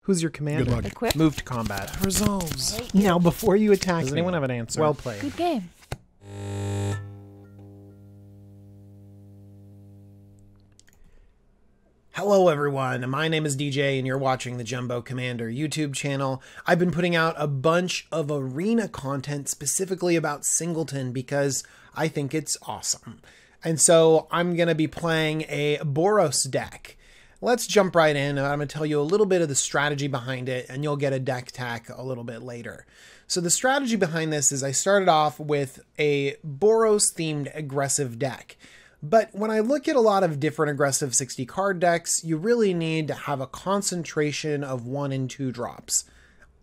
Who's your commander? Good luck. Equip. Move to combat. Resolves. Now, before you attack Does me, anyone have an answer? well played. Good game. Hello everyone, my name is DJ and you're watching the Jumbo Commander YouTube channel. I've been putting out a bunch of arena content specifically about Singleton because I think it's awesome. And so I'm going to be playing a Boros deck. Let's jump right in. I'm going to tell you a little bit of the strategy behind it and you'll get a deck tack a little bit later. So the strategy behind this is I started off with a Boros themed aggressive deck. But when I look at a lot of different aggressive 60 card decks, you really need to have a concentration of 1 and 2 drops.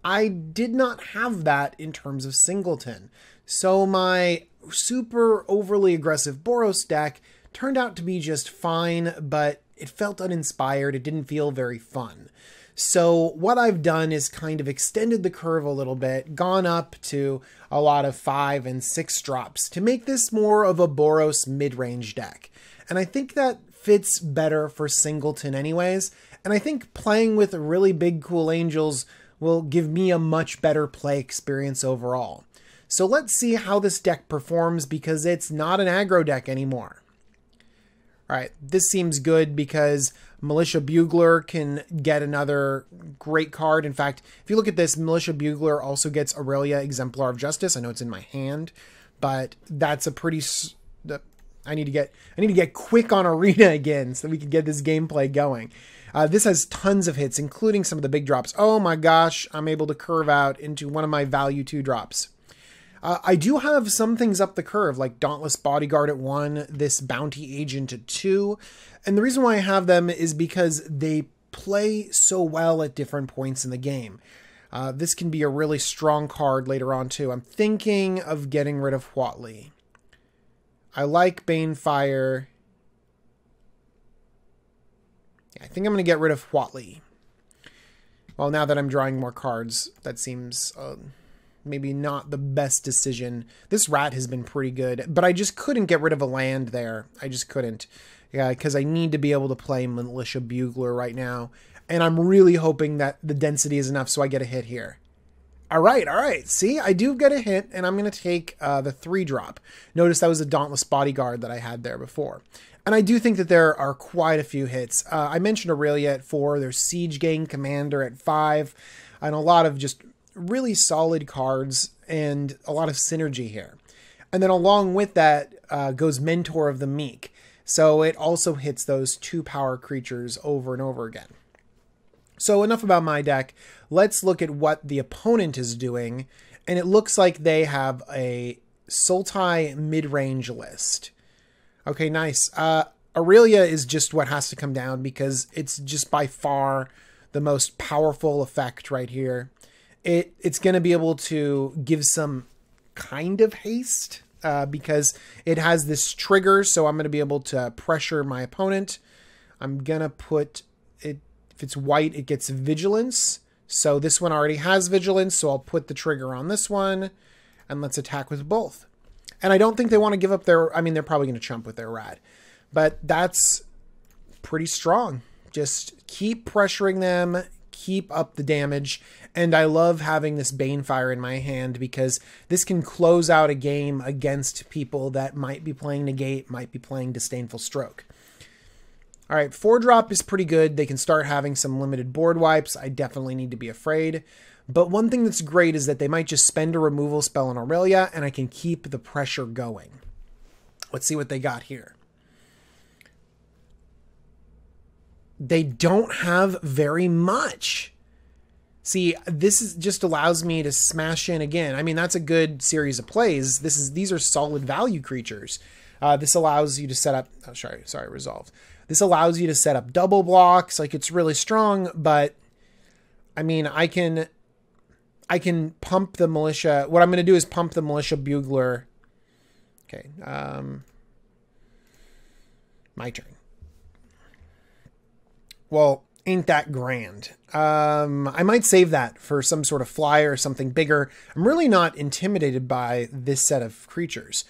I did not have that in terms of Singleton. So my super overly aggressive Boros deck turned out to be just fine, but it felt uninspired. It didn't feel very fun. So what I've done is kind of extended the curve a little bit, gone up to a lot of 5 and 6 drops to make this more of a Boros mid-range deck. And I think that fits better for Singleton anyways. And I think playing with really big cool angels will give me a much better play experience overall. So let's see how this deck performs because it's not an aggro deck anymore. Alright, this seems good because Militia Bugler can get another great card. In fact, if you look at this, Militia Bugler also gets Aurelia, Exemplar of Justice. I know it's in my hand, but that's a pretty... I need to get quick on Arena again so that we can get this gameplay going. This has tons of hits, including some of the big drops. Oh my gosh, I'm able to curve out into one of my value 2 drops. I do have some things up the curve, like Dauntless Bodyguard at 1, this Bounty Agent at 2. And the reason why I have them is because they play so well at different points in the game. This can be a really strong card later on too. I'm thinking of getting rid of Huatli. I like Banefire. Yeah, I think I'm going to get rid of Huatli. Well, now that I'm drawing more cards, that seems... maybe not the best decision. This rat has been pretty good, but I just couldn't get rid of a land there. I just couldn't. Yeah, because I need to be able to play Militia Bugler right now. And I'm really hoping that the density is enough so I get a hit here. All right. See, I do get a hit, and I'm going to take the 3-drop. Notice that was a Dauntless Bodyguard that I had there before. And I do think that there are quite a few hits. I mentioned Aurelia at 4. There's Siege Gang Commander at 5. And a lot of just really solid cards and a lot of synergy here. And then along with that goes Mentor of the Meek. So it also hits those 2 power creatures over and over again. So enough about my deck. Let's look at what the opponent is doing. And it looks like they have a Sultai mid-range list. Okay, nice. Aurelia is just what has to come down because it's just by far the most powerful effect right here. It's going to be able to give some kind of haste because it has this trigger. So I'm going to be able to pressure my opponent. I'm going to put it, if it's white, it gets Vigilance. So this one already has Vigilance. So I'll put the trigger on this one and let's attack with both. And I don't think they want to give up their, I mean, they're probably going to chump with their rat, but that's pretty strong. Just keep pressuring them. Keep up the damage, and I love having this Banefire in my hand because this can close out a game against people that might be playing Negate, might be playing Disdainful Stroke. Alright, 4-drop is pretty good. They can start having some limited board wipes. I definitely need to be afraid. But one thing that's great is that they might just spend a removal spell on Aurelia, and I can keep the pressure going. Let's see what they got here. They don't have very much. See, this just allows me to smash in again. I mean, that's a good series of plays. These are solid value creatures. This allows you to set up... Oh, sorry, resolved. This allows you to set up double blocks. Like, it's really strong, but... I mean, I can pump the Militia... What I'm going to do is pump the Militia Bugler. Okay. My turn. Well, ain't that grand. I might save that for some sort of flyer or something bigger. I'm really not intimidated by this set of creatures.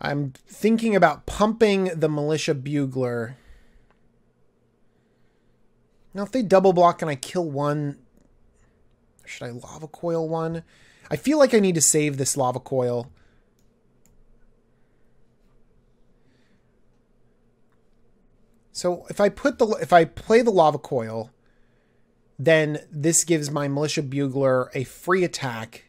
I'm thinking about pumping the Militia Bugler. Now, if they double block and I kill one, Should I lava coil one? I feel like I need to save this lava coil. So if I play the lava coil, then this gives my militia bugler a free attack,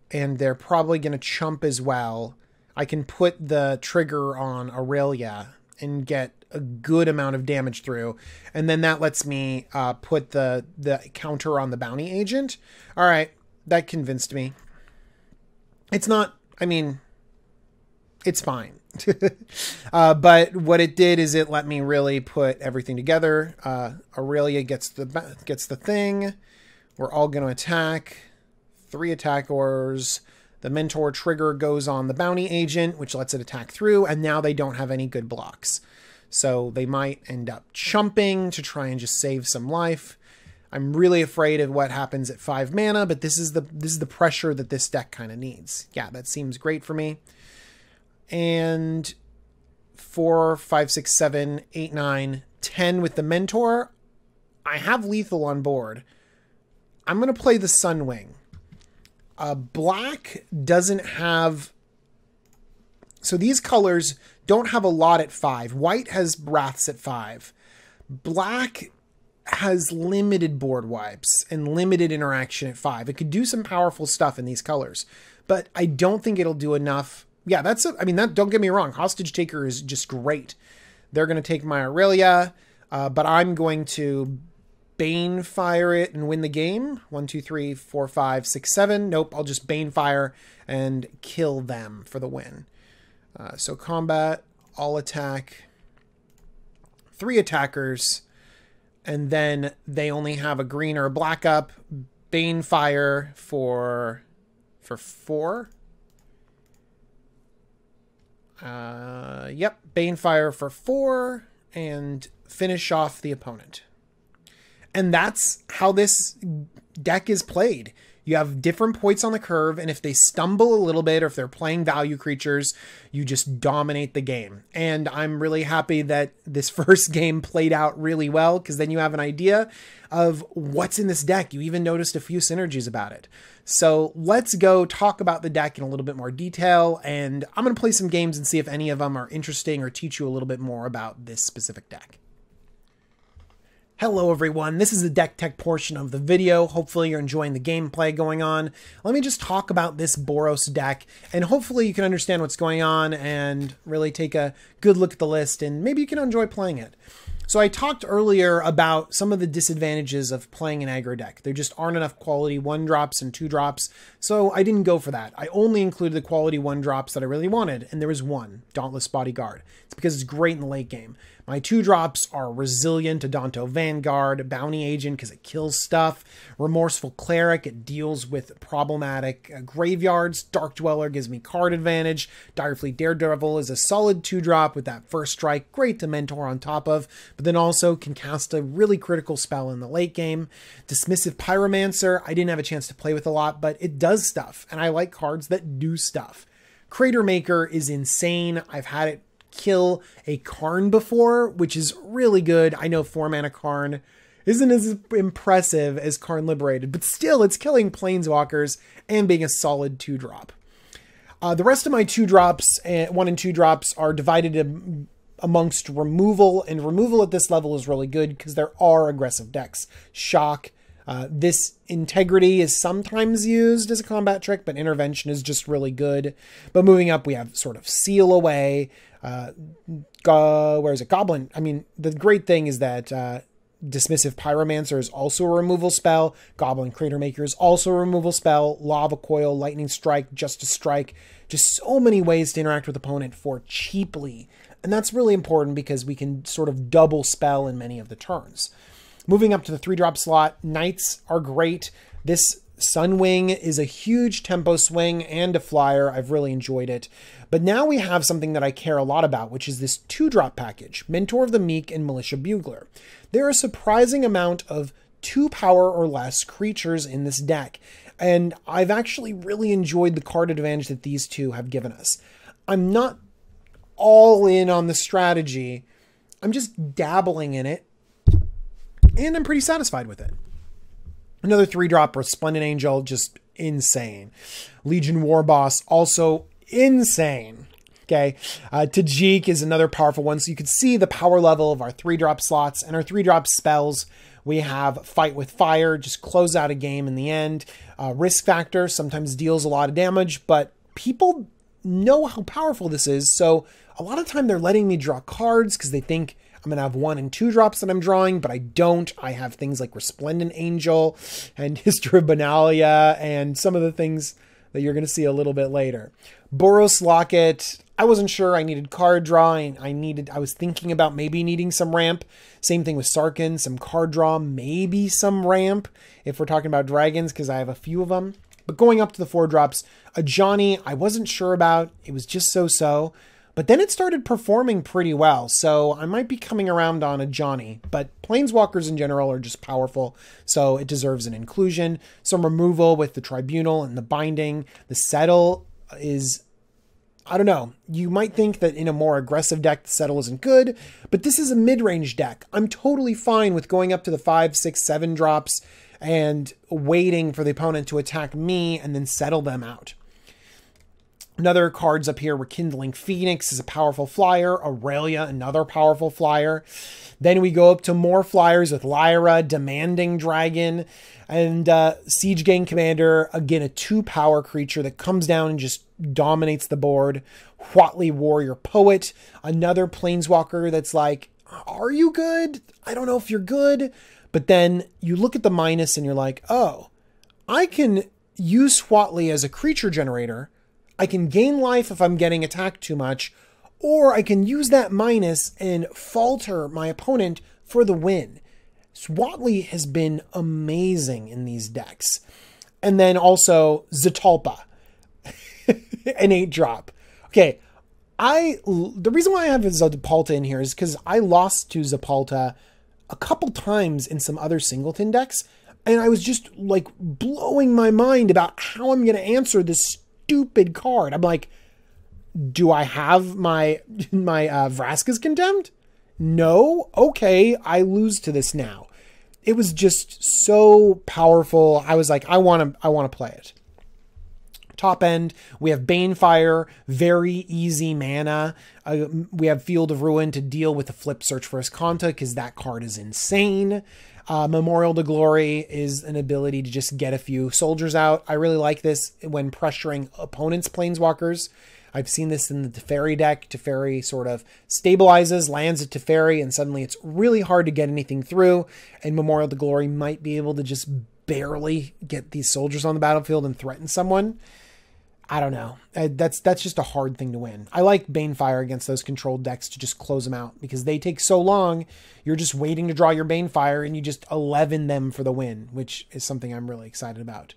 and they're probably going to chump as well. I can put the trigger on Aurelia and get a good amount of damage through, and then that lets me put the counter on the bounty agent. All right, that convinced me. It's not, I mean, it's fine. But what it did is it let me really put everything together. Aurelia gets the thing. We're all going to attack. 3 attackers. The mentor trigger goes on the bounty agent, which lets it attack through, and now they don't have any good blocks. So they might end up chumping to try and just save some life. I'm really afraid of what happens at 5 mana, but this is the pressure that this deck kind of needs. Yeah, that seems great for me. And 4, 5, 6, 7, 8, 9, 10 with the mentor. I have lethal on board. I'm going to play the Sunwing. Black doesn't have... So these colors don't have a lot at 5. White has Wraths at 5. Black has limited board wipes and limited interaction at 5. It could do some powerful stuff in these colors, but I don't think it'll do enough. Yeah, I mean, don't get me wrong. Hostage Taker is just great. They're going to take my Aurelia, but I'm going to Bane Fire it and win the game. 1, 2, 3, 4, 5, 6, 7. Nope, I'll just Bane Fire and kill them for the win. So combat, all attack, 3 attackers, and then they only have a green or a black up. Bane Fire for 4. Yep, Bane Fire for 4 and finish off the opponent. And that's how this deck is played. You have different points on the curve, and if they stumble a little bit or if they're playing value creatures, you just dominate the game. And I'm really happy that this first game played out really well, because then you have an idea of what's in this deck. You even noticed a few synergies about it. So let's go talk about the deck in a little bit more detail, and I'm going to play some games and see if any of them are interesting or teach you a little bit more about this specific deck. Hello everyone, this is the deck tech portion of the video. Hopefully you're enjoying the gameplay going on. Let me just talk about this Boros deck, and hopefully you can understand what's going on and really take a good look at the list, and maybe you can enjoy playing it. So I talked earlier about some of the disadvantages of playing an aggro deck. There just aren't enough quality 1-drops and 2-drops, so I didn't go for that. I only included the quality 1-drops that I really wanted, and there was one, Dauntless Bodyguard. It's because it's great in the late game. My 2-drops are Resilient, Adonto Vanguard, Bounty Agent because it kills stuff, Remorseful Cleric, it deals with problematic graveyards, Dark Dweller gives me card advantage, Direfleet Daredevil is a solid 2-drop with that first strike, great to mentor on top of, but then also can cast a really critical spell in the late game. Dismissive Pyromancer, I didn't have a chance to play with a lot, but it does stuff, and I like cards that do stuff. Crater Maker is insane. I've had it kill a Karn before, which is really good. I know 4-mana Karn isn't as impressive as Karn Liberated, but still it's killing Planeswalkers and being a solid 2-drop. The rest of my 2-drops, 1 and 2-drops, are divided amongst removal, and removal at this level is really good because there are aggressive decks. Shock. This Integrity is sometimes used as a combat trick, but Intervention is just really good. But moving up, we have sort of Seal Away. Where is it? Goblin. I mean, the great thing is that Dismissive Pyromancer is also a removal spell. Goblin Crater Maker is also a removal spell. Lava Coil, Lightning Strike, Justice Strike. Just so many ways to interact with opponent for cheaply. And that's really important because we can sort of double spell in many of the turns. Moving up to the 3-drop slot, Knights are great. This Sunwing is a huge tempo swing and a flyer. I've really enjoyed it. But now we have something that I care a lot about, which is this 2-drop package, Mentor of the Meek and Militia Bugler. There are a surprising amount of 2 power or less creatures in this deck, and I've actually really enjoyed the card advantage that these two have given us. I'm not all in on the strategy. I'm just dabbling in it, and I'm pretty satisfied with it. Another 3-drop Resplendent Angel, just insane. Legion Warboss, also insane. Okay, Tajik is another powerful one. So you can see the power level of our 3-drop slots and our 3-drop spells. We have Fight with Fire, just close out a game in the end. Risk Factor sometimes deals a lot of damage, but people know how powerful this is. So a lot of time they're letting me draw cards because they think I'm going to have 1 and 2 drops that I'm drawing, but I don't. I have things like Resplendent Angel and History of Benalia and some of the things that you're going to see a little bit later. Boros Locket, I wasn't sure. I needed card draw. I was thinking about maybe needing some ramp. Same thing with Sarkin, some card draw, maybe some ramp if we're talking about dragons, because I have a few of them. But going up to the 4-drops, a Johnny, I wasn't sure about. It was just so-so. But then it started performing pretty well, so I might be coming around on a Johnny. But Planeswalkers in general are just powerful, so it deserves an inclusion. Some removal with the Tribunal and the Binding. The Settle is, I don't know. You might think that in a more aggressive deck, the Settle isn't good, but this is a mid-range deck. I'm totally fine with going up to the 5, 6, 7 drops and waiting for the opponent to attack me and then settle them out. Another cards up here, Rekindling Phoenix is a powerful flyer. Aurelia, another powerful flyer. Then we go up to more flyers with Lyra, Demanding Dragon, and Siege Gang Commander. Again, a 2-power creature that comes down and just dominates the board. Huatli Warrior Poet, another Planeswalker that's like, are you good? I don't know if you're good. But then you look at the minus and you're like, oh, I can use Huatli as a creature generator. I can gain life if I'm getting attacked too much, or I can use that minus and falter my opponent for the win. Huatli has been amazing in these decks. And then also Zetalpa, an 8-drop. Okay, the reason why I have Zetalpa in here is because I lost to Zetalpa a couple times in some other Singleton decks, and I was just like blowing my mind about how I'm going to answer this stupid card. I'm like, do I have my Vraska's Contempt? No? Okay, I lose to this now. It was just so powerful. I was like, I want to play it. Top end, we have Banefire, very easy mana. We have Field of Ruin to deal with the flip Search for Esconta because that card is insane. Memorial to Glory is an ability to just get a few soldiers out. I really like this when pressuring opponents' Planeswalkers. I've seen this in the Teferi deck. Teferi sort of stabilizes, lands at Teferi, and suddenly it's really hard to get anything through. And Memorial to Glory might be able to just barely get these soldiers on the battlefield and threaten someone. I don't know. That's just a hard thing to win. I like Banefire against those controlled decks to just close them out because they take so long. You're just waiting to draw your Banefire and you just 11 them for the win, which is something I'm really excited about.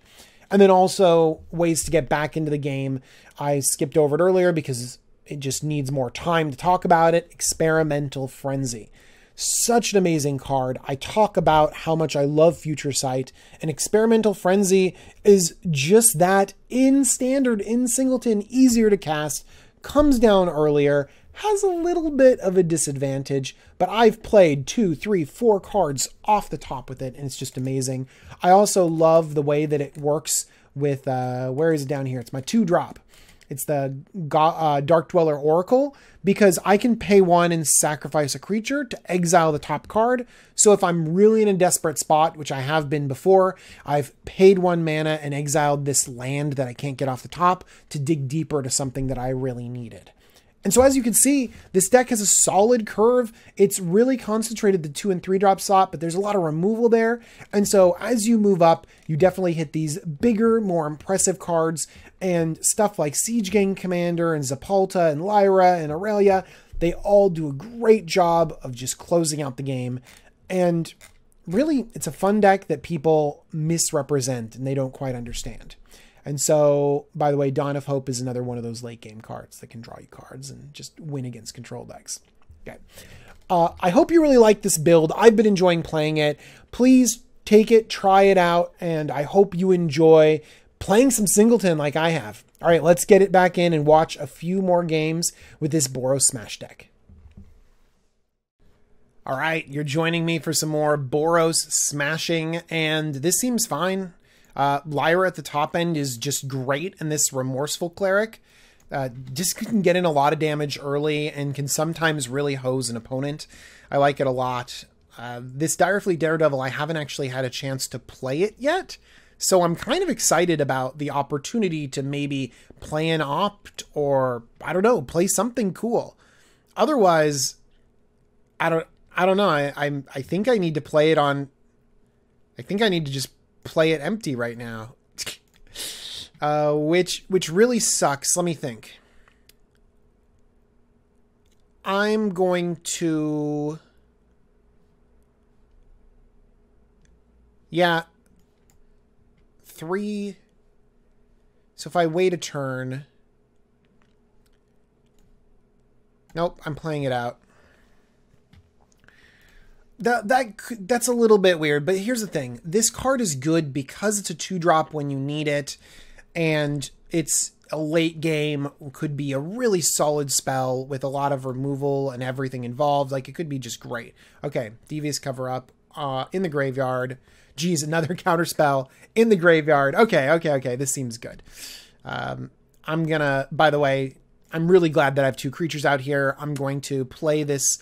And then also ways to get back into the game. I skipped over it earlier because it just needs more time to talk about it. Experimental Frenzy. Such an amazing card. I talk about how much I love Future Sight, and Experimental Frenzy is just that in Standard, in Singleton, easier to cast, comes down earlier, has a little bit of a disadvantage, but I've played 2, 3, 4 cards off the top with it, and it's just amazing. I also love the way that it works with, where is it down here? It's my 2-drop. It's the Dark Dweller Oracle, because I can pay 1 and sacrifice a creature to exile the top card. So if I'm really in a desperate spot, which I have been before, I've paid 1 mana and exiled this land that I can't get off the top to dig deeper to something that I really needed. And so as you can see, this deck has a solid curve. It's really concentrated the 2 and 3 drop slot, but there's a lot of removal there. And so as you move up, you definitely hit these bigger, more impressive cards, and stuff like Siege Gang Commander and Zetalpa and Lyra and Aurelia. They all do a great job of just closing out the game. And really, it's a fun deck that people misrepresent and they don't quite understand. And so, by the way, Dawn of Hope is another one of those late game cards that can draw you cards and just win against control decks. Okay. I hope you really like this build. I've been enjoying playing it. Please take it, try it out, and I hope you enjoy playing some Singleton like I have. All right, let's get it back in and watch a few more games with this Boros Smash deck. All right, you're joining me for some more Boros smashing, and this seems fine. Lyra at the top end is just great, and this Remorseful Cleric just can get in a lot of damage early and can sometimes really hose an opponent. I like it a lot. This Direfleet Daredevil, I haven't actually had a chance to play it yet, so I'm kind of excited about the opportunity to maybe play an opt or, I don't know, play something cool. Otherwise, I don't know. I think I need to play it on. I think I need to just play it empty right now, which really sucks. Let me think. I'm going to. Yeah. 3. So if I wait a turn. Nope, I'm playing it out. That's a little bit weird, but here's the thing. This card is good because it's a 2-drop when you need it, and it's a late game, could be a really solid spell with a lot of removal and everything involved. Like, it could be just great. Okay, Devious Cover-Up in the graveyard. Geez, another counter spell in the graveyard. Okay, this seems good. I'm gonna, by the way, I'm really glad that I have 2 creatures out here. I'm going to play this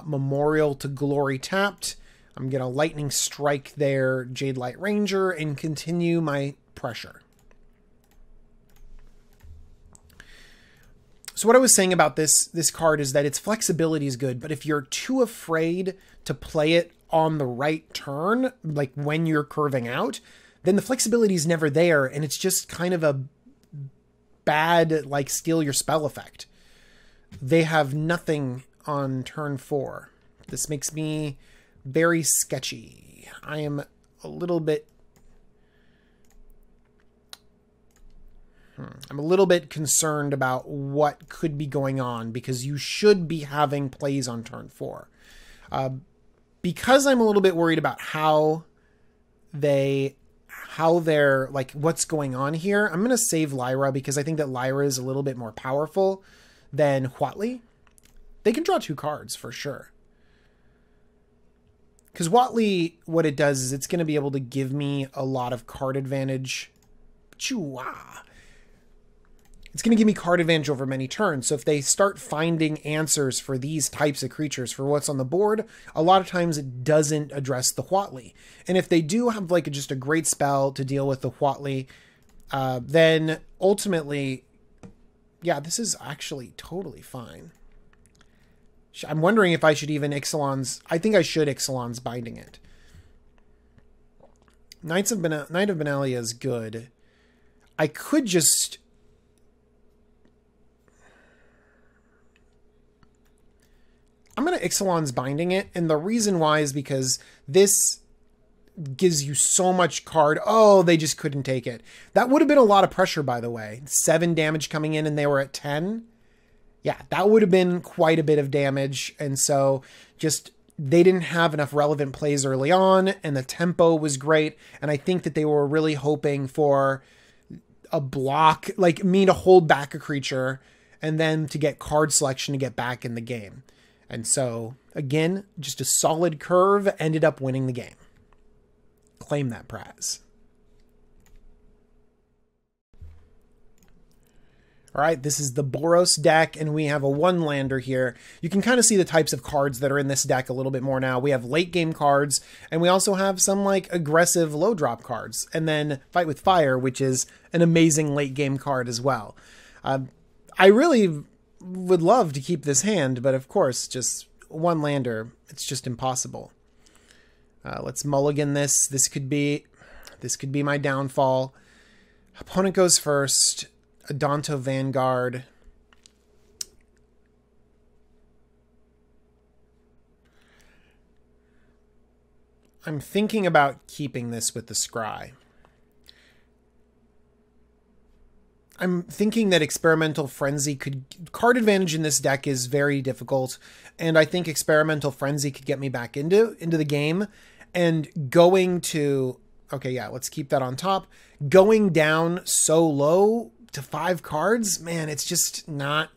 Memorial to Glory tapped. I'm going to Lightning Strike their Jade Light Ranger and continue my pressure. So what I was saying about this card is that its flexibility is good, but if you're too afraid to play it on the right turn, like when you're curving out, then the flexibility is never there, and it's just kind of a bad, like, steal your spell effect. They have nothing on turn 4. This makes me very sketchy. I am a little bit... I'm a little bit concerned about what could be going on, because you should be having plays on turn 4. Because I'm a little bit worried about how they're, like, what's going on here, I'm going to save Lyra, because I think that Lyra is a little bit more powerful than Huatli. They can draw 2 cards for sure. Because Huatli, what it does is it's going to be able to give me a lot of card advantage. Chua. It's going to give me card advantage over many turns. So if they start finding answers for these types of creatures for what's on the board, a lot of times it doesn't address the Huatli. And if they do have, like, just a great spell to deal with the Huatli, then ultimately, yeah, this is actually totally fine. I'm wondering if I should even Ixalan's... I think I should Ixalan's Binding it. Knight of Benalia is good. I could just... I'm going to Ixalan's Binding it, and the reason why is because this gives you so much card... Oh, they just couldn't take it. That would have been a lot of pressure, by the way. 7 damage coming in, and they were at 10. Yeah, that would have been quite a bit of damage, and so just they didn't have enough relevant plays early on, and the tempo was great, and I think that they were really hoping for a block, like me to hold back a creature, and then to get card selection to get back in the game. And so, again, just a solid curve, ended up winning the game. Claim that prize. All right, this is the Boros deck, and we have a 1-lander here. You can kind of see the types of cards that are in this deck a little bit more now. We have late game cards, and we also have some, like, aggressive low drop cards. And then Fight with Fire, which is an amazing late game card as well. I really would love to keep this hand, but of course, just 1-lander, it's just impossible. Let's mulligan this. This could be my downfall. Opponent goes first. Adonto Vanguard. I'm thinking about keeping this with the Scry. I'm thinking that Experimental Frenzy could... Card advantage in this deck is very difficult, and I think Experimental Frenzy could get me back into the game. And going to... Okay, yeah, let's keep that on top. Going down so low to 5 cards, man, it's just not...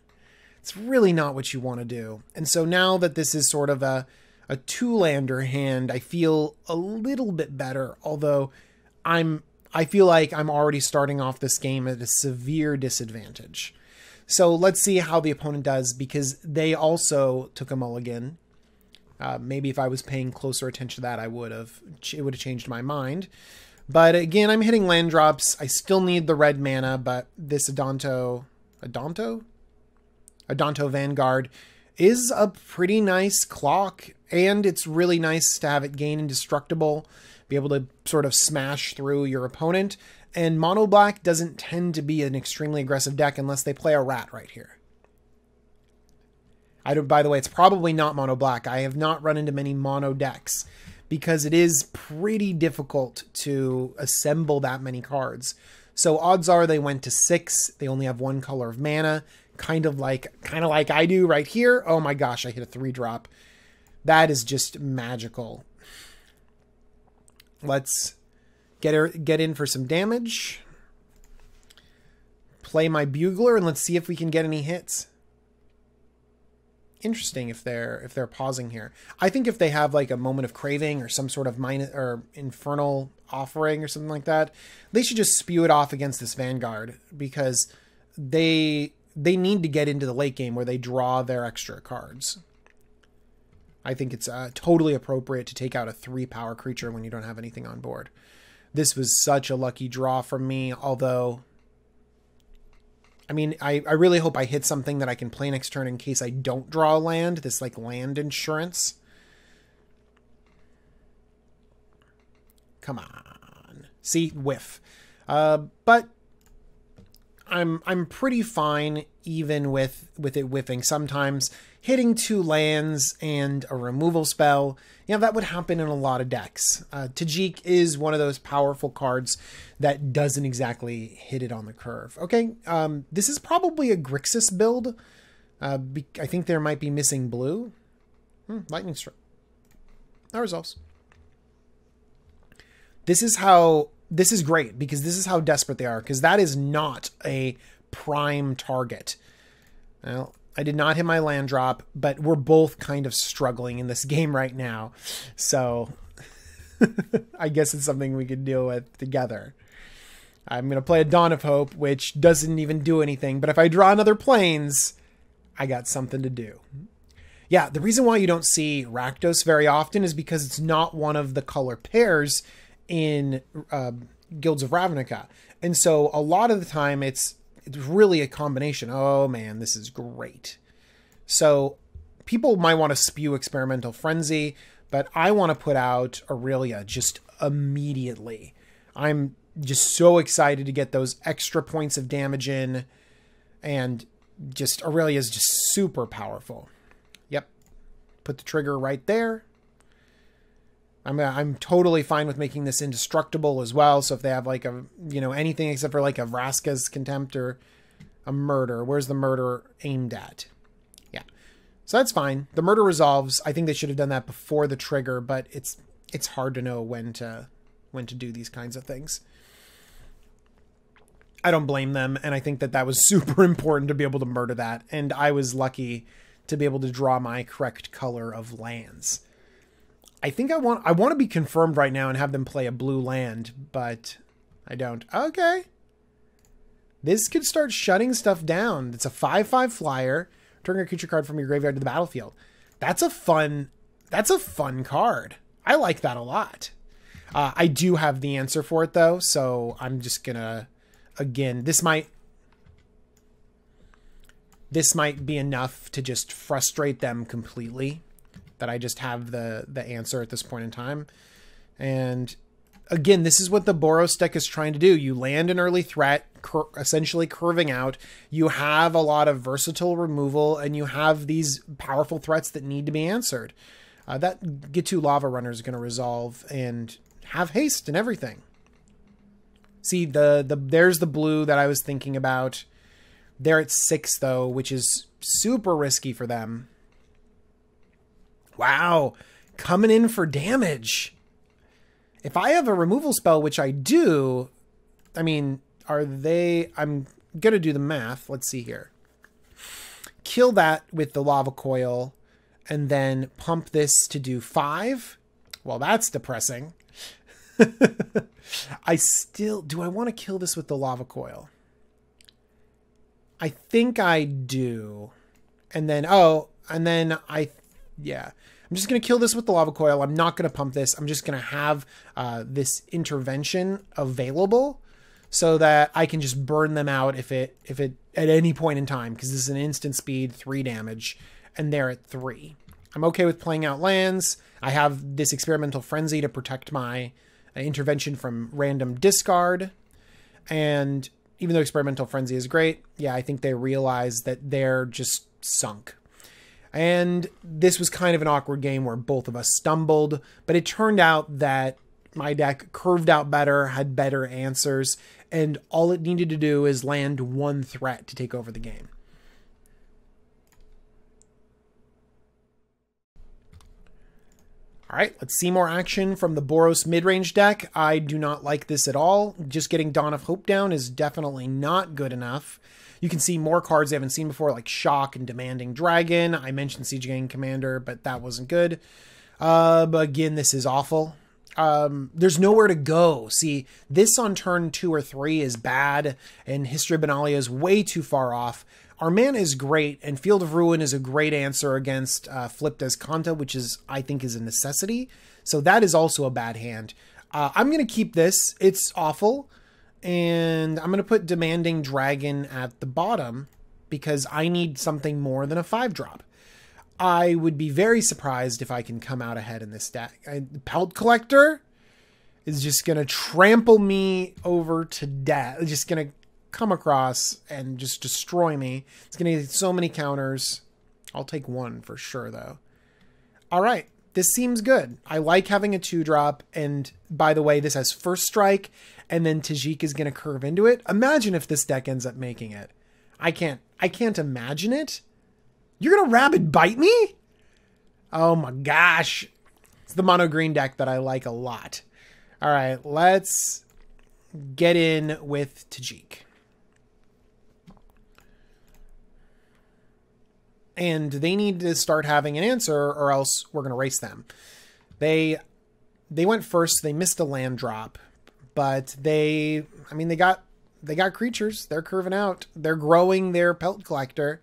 It's really not what you want to do. And so now that this is sort of a a 2-lander hand, I feel a little bit better, although I feel like I'm already starting off this game at a severe disadvantage. So let's see how the opponent does, because they also took a mulligan. Maybe if I was paying closer attention to that, it would have changed my mind. But again, I'm hitting land drops. I still need the red mana, but this Adonto Vanguard is a pretty nice clock, and it's really nice to have it gain indestructible, be able to sort of smash through your opponent. And mono black doesn't tend to be an extremely aggressive deck unless they play a rat right here. By the way, it's probably not mono black. I have not run into many mono decks because it is pretty difficult to assemble that many cards. So odds are they went to 6. They only have 1 color of mana, kind of like I do right here. Oh my gosh, I hit a 3-drop. That is just magical. Let's get in for some damage. Play my bugler and let's see if we can get any hits. Interesting if they're pausing here. I think if they have like a moment of craving or some sort of infernal offering or something like that, they should just spew it off against this Vanguard, because they need to get into the late game where they draw their extra cards. I think it's totally appropriate to take out a 3-power creature when you don't have anything on board. This was such a lucky draw from me, although, I mean, I really hope I hit something that I can play next turn in case I don't draw a land, this like land insurance. Come on. See, whiff. But I'm pretty fine even with it whiffing. Sometimes hitting 2 lands and a removal spell, that would happen in a lot of decks. Tajik is one of those powerful cards that doesn't exactly hit it on the curve. Okay, this is probably a Grixis build. I think there might be missing blue. Lightning Strike. That resolves. This is great, because this is how desperate they are, because that is not a prime target. Well, I did not hit my land drop, but we're both kind of struggling in this game right now. So I guess it's something we could deal with together. I'm going to play a Dawn of Hope, which doesn't even do anything. But if I draw another Plains, I got something to do. Yeah, the reason why you don't see Rakdos very often is because it's not one of the color pairs in Guilds of Ravnica. And so a lot of the time it's really a combination. Oh man, this is great. So people might want to spew Experimental Frenzy, but I want to put out Aurelia just immediately. I'm just so excited to get those extra points of damage in, and just Aurelia is just super powerful. Yep. Put the trigger right there. I'm totally fine with making this indestructible as well. So if they have like anything except for like a Vraska's Contempt or a Murder. Where's the Murder aimed at? Yeah. So that's fine. The Murder resolves. I think they should have done that before the trigger, but it's hard to know when to do these kinds of things. I don't blame them, and I think that was super important to be able to murder that. And I was lucky to be able to draw my correct color of lands. I think I want to be confirmed right now and have them play a blue land, but I don't. Okay. This could start shutting stuff down. It's a 5/5 flyer. Turning a creature card from your graveyard to the battlefield. That's a fun card. I like that a lot. I do have the answer for it though, so I'm just gonna, again, this might be enough to just frustrate them completely, that I just have the answer at this point in time. And again, this is what the Boros deck is trying to do. You land an early threat, essentially curving out. You have a lot of versatile removal, and you have these powerful threats that need to be answered. That Gitu Lava Runner is going to resolve and have haste and everything. See, there's the blue that I was thinking about. They're at 6 though, which is super risky for them. Wow, coming in for damage. If I have a removal spell, which I do, I mean, I'm going to do the math. Let's see here. Kill that with the Lava Coil, and then pump this to do 5. Well, that's depressing. Do I want to kill this with the lava coil? I think I do. And then, yeah. I'm just going to kill this with the lava coil. I'm not going to pump this. I'm just going to have this intervention available so that I can just burn them out if it at any point in time, because this is an instant speed 3 damage, and they're at 3. I'm okay with playing out lands. I have this experimental frenzy to protect my intervention from random discard. And even though experimental frenzy is great, yeah, I think they realize that they're just sunk. And this was kind of an awkward game where both of us stumbled, but it turned out that my deck curved out better, had better answers, and all it needed to do is land 1 threat to take over the game. All right, let's see more action from the Boros mid-range deck. I do not like this at all. Just getting Dawn of Hope down is definitely not good enough. You can see more cards they haven't seen before, like Shock and Demanding Dragon. I mentioned Siege Gang Commander, but that wasn't good. But again, this is awful. There's nowhere to go. See, this on turn 2 or 3 is bad, and History of Benalia is way too far off. Our mana is great, and Field of Ruin is a great answer against Flipped as Kanta, which I think is a necessity. So that is also a bad hand. I'm going to keep this. It's awful. And I'm going to put Demanding Dragon at the bottom because I need something more than a 5-drop. I would be very surprised if I can come out ahead in this deck. Pelt Collector is just going to trample me over to death. It's just going to come across and just destroy me. It's going to get so many counters. I'll take 1 for sure, though. All right. This seems good. I like having a 2-drop. And by the way, this has First Strike, and then Tajik is going to curve into it. Imagine if this deck ends up making it. I can't imagine it. You're going to Rabid Bite me? Oh my gosh. It's the mono green deck that I like a lot. All right, let's get in with Tajik. And they need to start having an answer or else we're going to race them. They went first. They missed a land drop, but they got creatures. They're curving out. They're growing their Pelt Collector.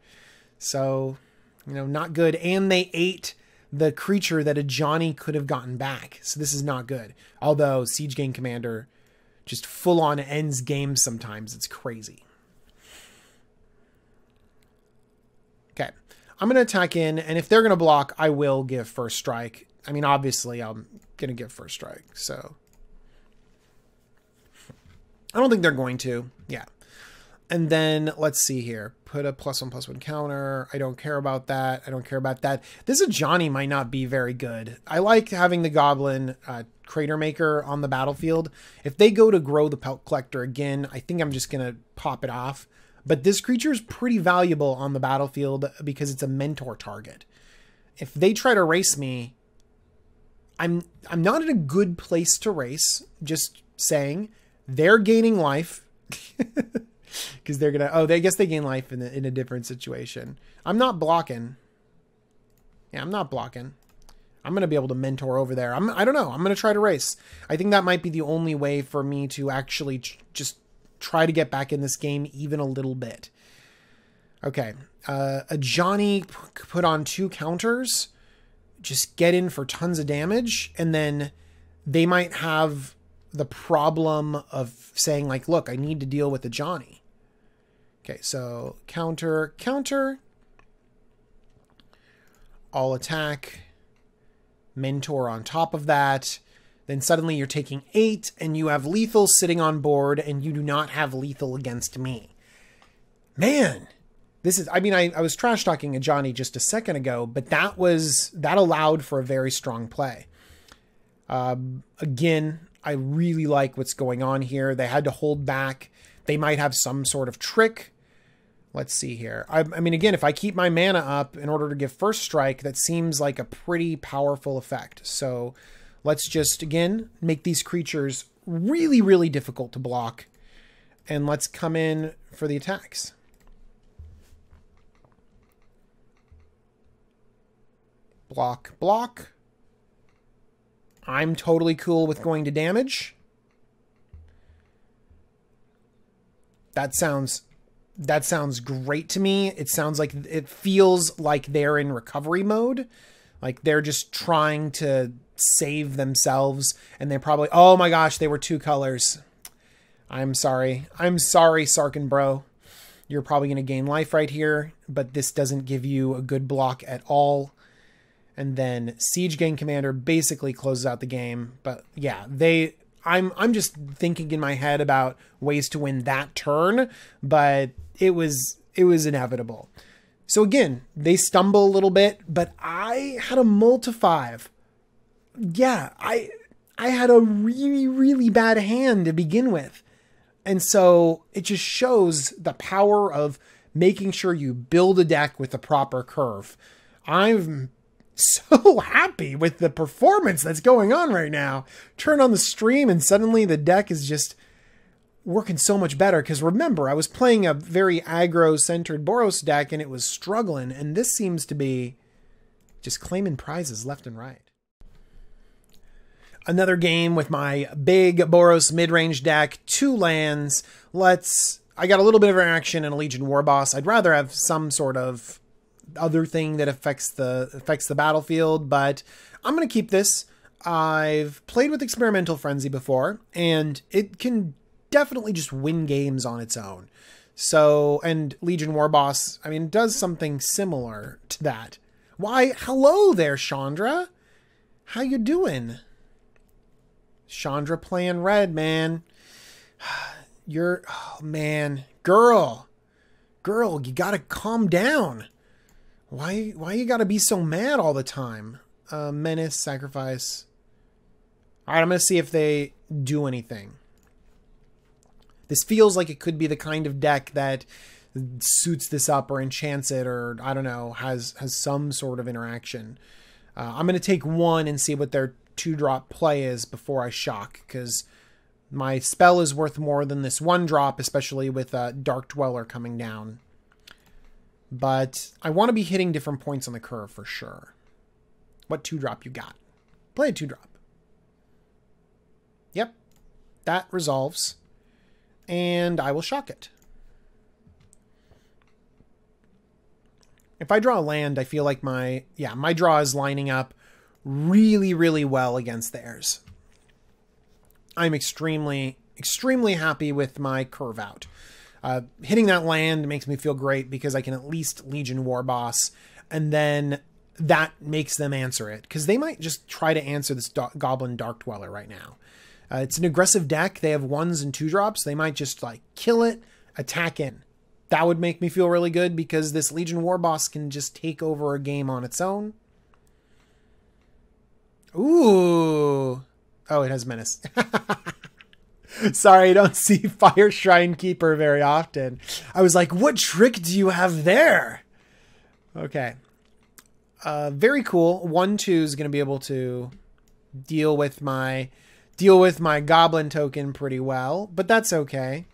So, not good. And they ate the creature that a Johnny could have gotten back. So this is not good. Although Siege Gang Commander just full on ends games sometimes. It's crazy. Okay. I'm going to attack in, and if they're going to block, I will give First Strike. I mean, obviously, I'm going to give First Strike, so. I don't think they're going to. Yeah. And then, let's see here. Put a +1/+1 counter. I don't care about that. I don't care about that. This Ajani might not be very good. I like having the Goblin Crater Maker on the battlefield. If they go to grow the Pelt Collector again, I think I'm just going to pop it off. But this creature is pretty valuable on the battlefield because it's a mentor target. If they try to race me, I'm not in a good place to race. Just saying, they're gaining life because they're gonna. I guess they gain life in a different situation. I'm not blocking. Yeah, I'm not blocking. I'm gonna be able to mentor over there. I don't know. I'm gonna try to race. I think that might be the only way for me to actually just try to get back in this game even a little bit. Okay. A Johnny put on 2 counters. Just get in for tons of damage. And then they might have the problem of saying like, look, I need to deal with the Johnny. Okay. So counter. All attack. Mentor on top of that. Then suddenly you're taking 8 and you have lethal sitting on board and you do not have lethal against me. Man, this is, I was trash talking a Johnny just a second ago, but that allowed for a very strong play. Again, I really like what's going on here. They had to hold back. They might have some sort of trick. Let's see here. I mean, again, if I keep my mana up in order to give First Strike, that seems like a pretty powerful effect. So let's just, again, make these creatures really, really difficult to block. And let's come in for the attacks. Block, block. I'm totally cool with going to damage. That sounds great to me. It sounds like, it feels like they're in recovery mode. Like they're just trying to save themselves, and they probably, oh my gosh, they were 2 colors. I'm sorry. I'm sorry, Sarkin bro. You're probably going to gain life right here, but this doesn't give you a good block at all. And then Siege Gang Commander basically closes out the game. But yeah, I'm just thinking in my head about ways to win that turn, but it was inevitable. So again, they stumble a little bit, but I had a multi-5. Yeah, I had a really, really bad hand to begin with. And so it just shows the power of making sure you build a deck with the proper curve. I'm so happy with the performance that's going on right now. Turn on the stream and suddenly the deck is just working so much better. Because remember, I was playing a very aggro-centered Boros deck and it was struggling. And this seems to be just claiming prizes left and right. Another game with my big Boros mid-range deck, 2 lands. I got a little bit of interaction in a Legion Warboss. I'd rather have some sort of other thing that affects the battlefield, but I'm going to keep this. I've played with Experimental Frenzy before, and it can definitely just win games on its own. So, and Legion Warboss, I mean, does something similar to that. Why, hello there, Chandra. How you doing? Chandra playing red, man. Oh man, girl, you gotta calm down. Why you gotta be so mad all the time? Menace, sacrifice. All right, I'm gonna see if they do anything. This feels like it could be the kind of deck that suits this up or enchants it, or I don't know, has some sort of interaction. I'm gonna take 1 and see what their 2-drop play is before I shock, because my spell is worth more than this 1-drop, especially with Dark Dweller coming down. But I want to be hitting different points on the curve for sure. What 2-drop you got? Play a 2-drop. Yep, that resolves. And I will shock it. If I draw a land, I feel like my draw is lining up really, really well against theirs. I'm extremely, extremely happy with my curve out. Hitting that land makes me feel great because I can at least Legion Warboss, and then that makes them answer it, because they might just try to answer this Goblin Dark Dweller right now. It's an aggressive deck. They have 1s and 2-drops. They might just like kill it, attack in. That would make me feel really good because this Legion Warboss can just take over a game on its own. Ooh. Oh, it has Menace. Sorry, I don't see Fire Shrine Keeper very often. I was like, what trick do you have there? Okay. Very cool. 1/2 is going to be able to deal with my Goblin token pretty well, but that's okay.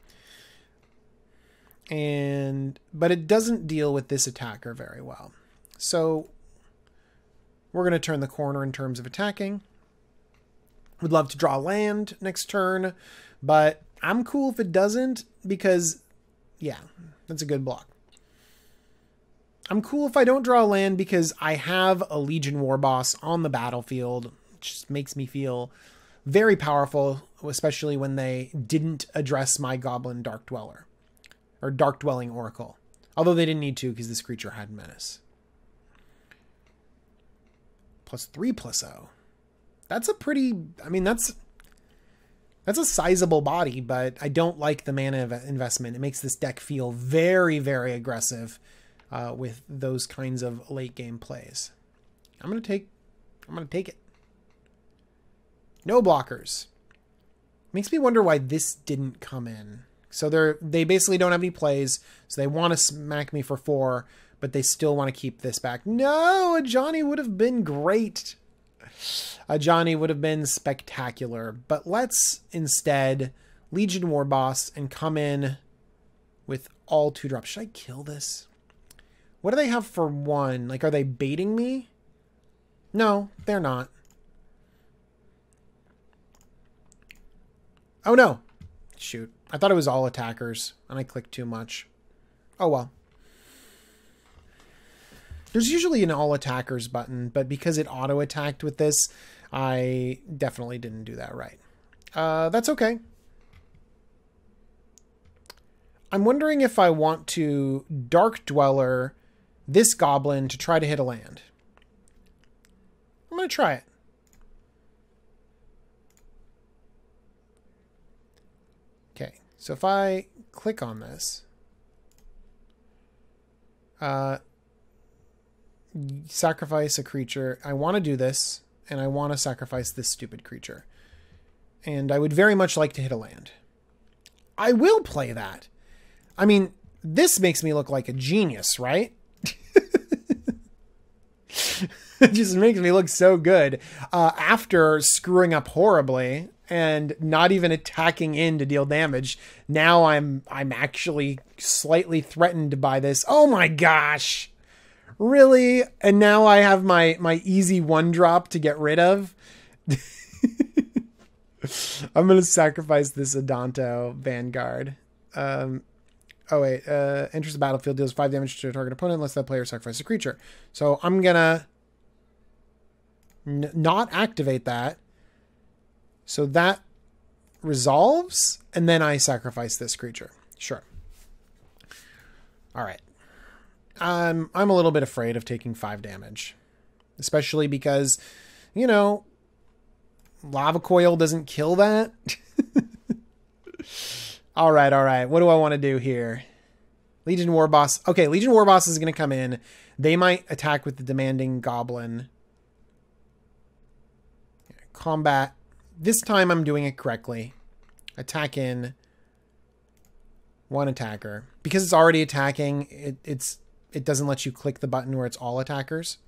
But it doesn't deal with this attacker very well. So we're going to turn the corner in terms of attacking. Would love to draw land next turn, but I'm cool if it doesn't, because yeah, that's a good block. I'm cool if I don't draw land because I have a Legion Warboss on the battlefield, which just makes me feel very powerful, especially when they didn't address my Goblin Dark Dweller or Dark Dwelling Oracle. Although they didn't need to because this creature had Menace. +3/+0. That's a pretty, I mean, that's a sizable body, but I don't like the mana investment. It makes this deck feel very, very aggressive with those kinds of late game plays. I'm going to take it. No blockers. Makes me wonder why this didn't come in. So they basically don't have any plays, so they want to smack me for 4, but they still want to keep this back. No, a Johnny would have been great. A Johnny would have been spectacular. But let's instead Legion Warboss and come in with all 2-drops. Should I kill this? What do they have for 1? Like, are they baiting me? No, they're not. Oh no. Shoot. I thought it was all attackers and I clicked too much. Oh well. There's usually an all attackers button, but because it auto attacked with this, I definitely didn't do that right. That's okay. I'm wondering if I want to Dark Dweller this goblin to try to hit a land. I'm going to try it. Okay, so if I click on this, sacrifice a creature. I want to do this, and I want to sacrifice this stupid creature. And I would very much like to hit a land. I will play that. I mean, this makes me look like a genius, right? It just makes me look so good. After screwing up horribly and not even attacking in to deal damage, now I'm actually slightly threatened by this. Oh my gosh. Really? And now I have my easy 1-drop to get rid of? I'm going to sacrifice this Adanto Vanguard. Oh wait, enters the battlefield, deals 5 damage to a target opponent unless that player sacrifices a creature. So I'm going to not activate that. So that resolves, and then I sacrifice this creature. Sure. All right. I'm a little bit afraid of taking 5 damage, especially because, you know, Lava Coil doesn't kill that. All right. What do I want to do here? Legion Warboss. Okay, Legion Warboss is going to come in. They might attack with the Demanding Goblin. Combat. This time I'm doing it correctly. Attack in. 1 attacker. Because it's already attacking, it doesn't let you click the button where it's all attackers.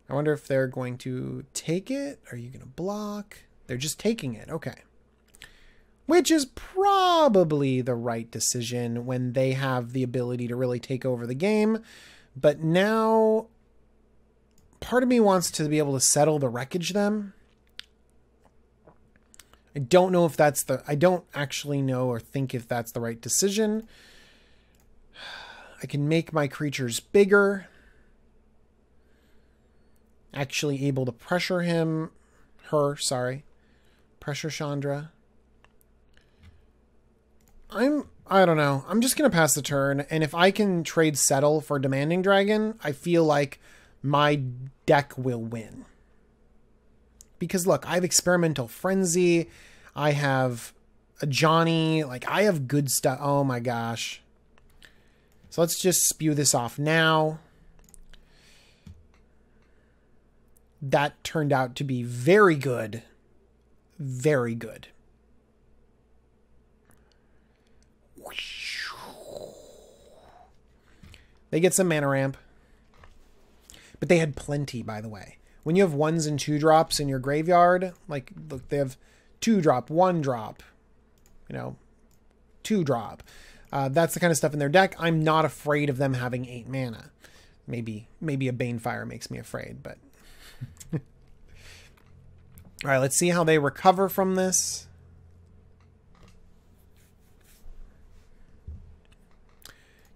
I wonder if they're going to take it. Are you going to block? They're just taking it. Okay. Which is probably the right decision when they have the ability to really take over the game. But now, part of me wants to be able to settle the wreckage them. I don't know if that's I don't actually know or think if that's the right decision. I can make my creatures bigger. Actually able to pressure her. Pressure Chandra. I don't know. I'm just going to pass the turn. And if I can trade Settle for Demanding Dragon, I feel like my deck will win. Because look, I have Experimental Frenzy. I have a Johnny. Like, I have good stuff. Oh my gosh. So let's just spew this off now. That turned out to be very good. Very good. They get some mana ramp. But they had plenty, by the way. When you have 1s and 2-drops in your graveyard, like, look, they have 2-drop, 1-drop, 2-drop. That's the kind of stuff in their deck. I'm not afraid of them having 8 mana. Maybe a Banefire makes me afraid, but... All right, let's see how they recover from this.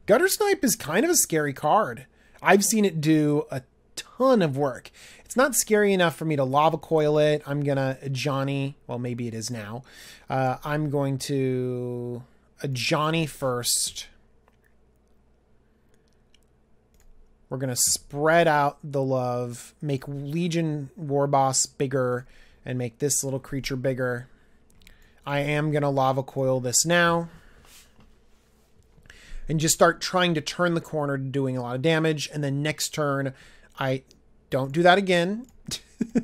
Gutter Snipe is kind of a scary card. I've seen it do a ton of work. It's not scary enough for me to Lava Coil it. I'm going to Johnny. Well, maybe it is now. I'm going to Johnny first. We're going to spread out the love, make Legion Warboss bigger, and make this little creature bigger. I am going to Lava Coil this now. And just start trying to turn the corner to doing a lot of damage. And then next turn, I don't do that again.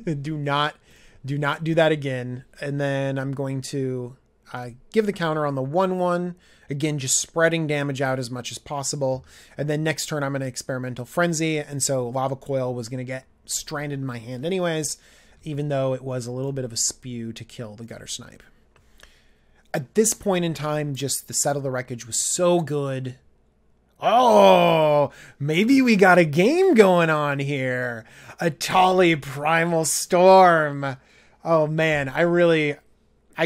do not do that again. And then I'm going to give the counter on the 1/1. Again, just spreading damage out as much as possible. And then next turn, I'm going to Experimental Frenzy. And so Lava Coil was going to get stranded in my hand anyways, even though it was a little bit of a spew to kill the Gutter Snipe. At this point in time, just the Settle the Wreckage was so good. Oh, maybe we got a game going on here. A Tali Primal Storm. Oh man, I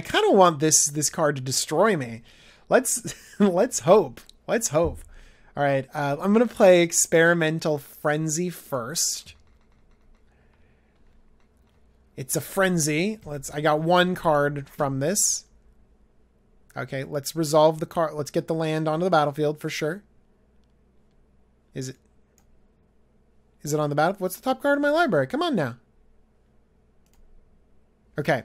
kind of want this card to destroy me. Let's hope. Let's hope. All right, I'm gonna play Experimental Frenzy first. It's a frenzy. I got one card from this. Okay, let's resolve the card. Let's get the land onto the battlefield for sure. Is it on the battlefield? What's the top card of my library? Come on now. Okay.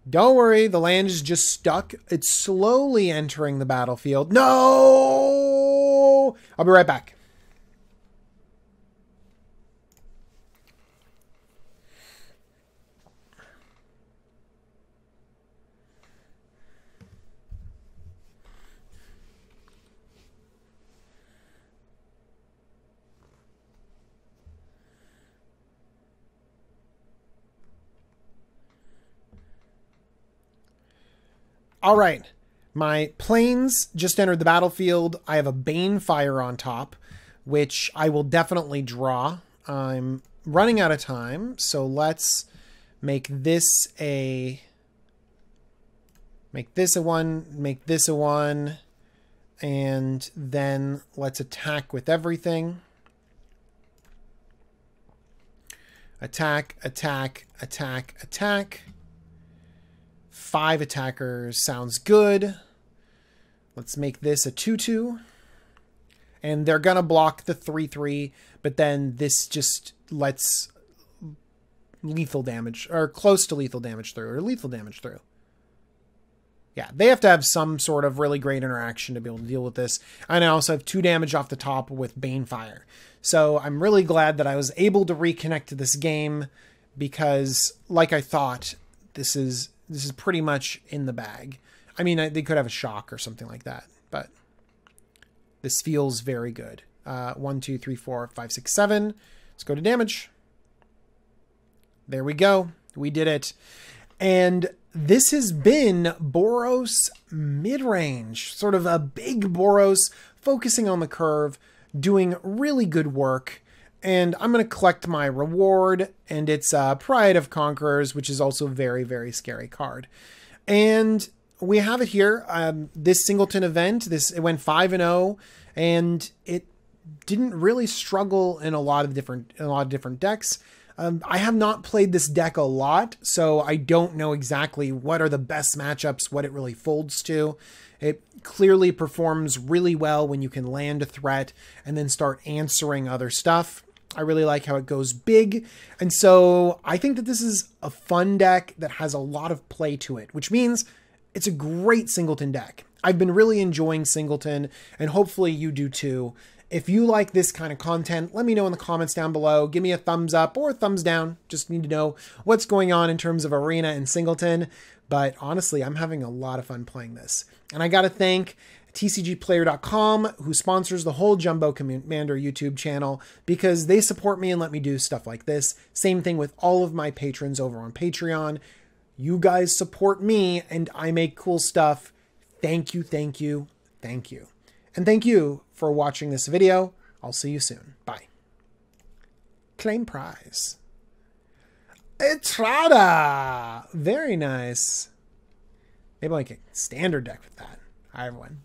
Don't worry, the land is just stuck. It's slowly entering the battlefield. No! I'll be right back. All right, my planes just entered the battlefield. I have a Banefire on top, which I will definitely draw. I'm running out of time, so let's make this a 1, and then let's attack with everything. Attack, attack, attack, attack. 5 attackers sounds good. Let's make this a 2/2. And they're going to block the 3/3, but then this just lets lethal damage, or close to lethal damage through, or lethal damage through. Yeah, they have to have some sort of really great interaction to be able to deal with this. And I also have 2 damage off the top with Banefire. So I'm really glad that I was able to reconnect to this game, because like I thought, this is pretty much in the bag. I mean, they could have a shock or something like that, but this feels very good. 1, 2, 3, 4, 5, 6, 7. Let's go to damage. There we go. We did it. And this has been Boros mid-range, sort of a big Boros, focusing on the curve, doing really good work. And I'm going to collect my reward, and it's Pride of Conquerors, which is also a very, very scary card. And we have it here. This Singleton event, it went 5-0, and it didn't really struggle in a lot of different decks. I have not played this deck a lot, so I don't know exactly what are the best matchups, what it really folds to. It clearly performs really well when you can land a threat and then start answering other stuff. I really like how it goes big. And so I think that this is a fun deck that has a lot of play to it, which means it's a great Singleton deck. I've been really enjoying Singleton, and hopefully you do too. If you like this kind of content, let me know in the comments down below. Give me a thumbs up or a thumbs down. Just need to know what's going on in terms of Arena and Singleton. But honestly, I'm having a lot of fun playing this. And I got to thank TCGplayer.com, who sponsors the whole Jumbo Commander YouTube channel, because they support me and let me do stuff like this. Same thing with all of my patrons over on Patreon. You guys support me and I make cool stuff. Thank you, thank you, thank you. And thank you for watching this video. I'll see you soon. Bye. Claim prize. Etrada! Very nice. Maybe like a standard deck with that. Hi, everyone.